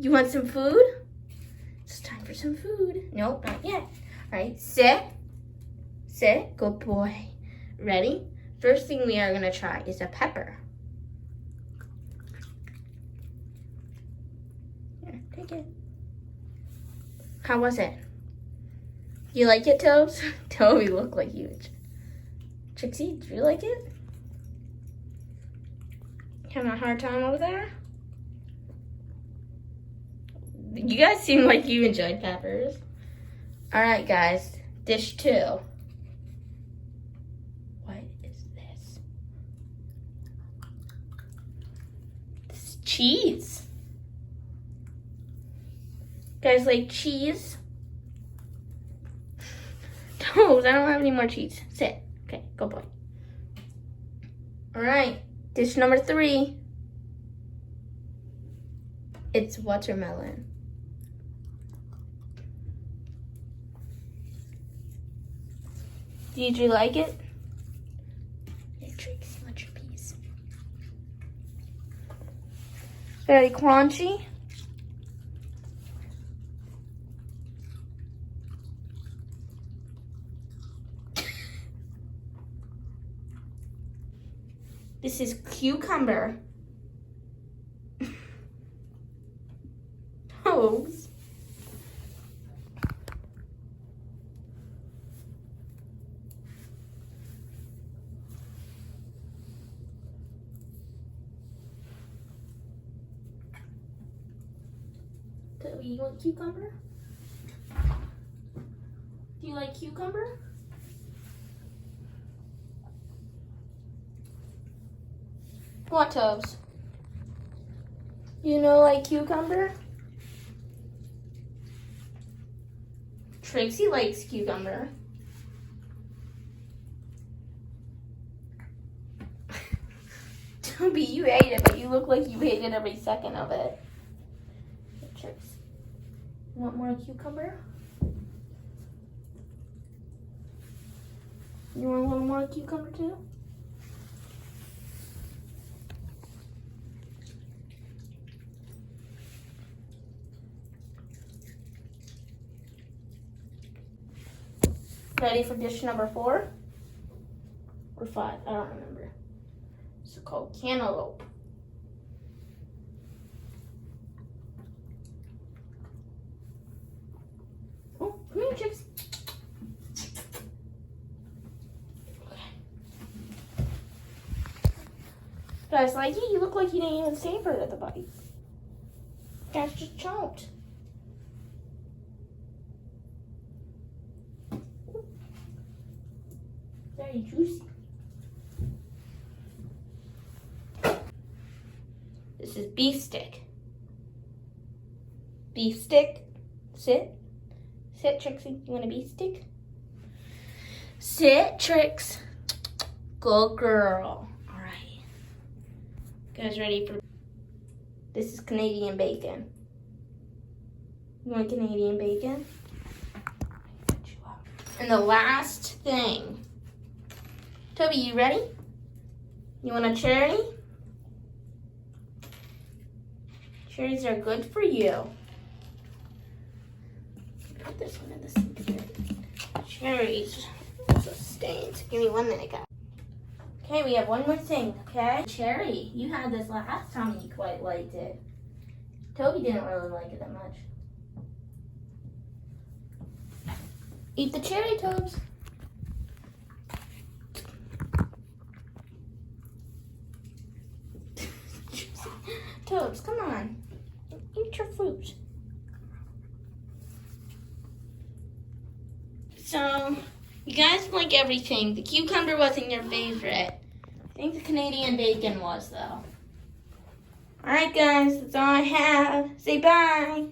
You want some food? It's time for some food. Nope, not yet. All right, sit. Sit, good boy. Ready? First thing we are gonna try is a pepper. Here, take it. How was it? You like it, Tobes? Toby looked like huge. Trixie, do you like it? Having a hard time over there? You guys seem like you enjoyed peppers. All right, guys, dish 2. What is this? This is cheese. Guys like cheese? Toes, I don't have any more cheese. Sit. Okay, go boy. All right, dish number 3. It's watermelon. Did you like it? Here, Trixie, what's your piece? Very crunchy. This is cucumber. Toes. Toby, you want cucumber? Do you like cucumber? What, Tobes? You know, like cucumber? Trixie likes cucumber. Toby, you ate it, but you look like you hated every second of it. Trix, you want more cucumber? You want a little more cucumber too? Ready for dish number 4? Or 5? I don't remember. It's called cantaloupe. Oh, come here, Chips. Guys, like you look like you didn't even savor it at the bite. Guys just choked. Very juicy. This is beef stick. Beef stick. Sit. Sit, Trixie. You want a beef stick? Sit, Trix. Good girl. All right. Guys, ready for... This is Canadian bacon. You want Canadian bacon? And the last thing. Toby, you ready? You want a cherry? Cherries are good for you. Put this one in the sink. Cherries. Those are stains. Give me 1 minute, guys. Okay, we have one more thing, okay? Cherry. You had this last time and you quite liked it. Toby didn't really like it that much. Eat the cherry, Tobes. Tobes, come on. Eat your fruit. So, you guys like everything. The cucumber wasn't your favorite. I think the Canadian bacon was, though. Alright, guys. That's all I have. Say bye.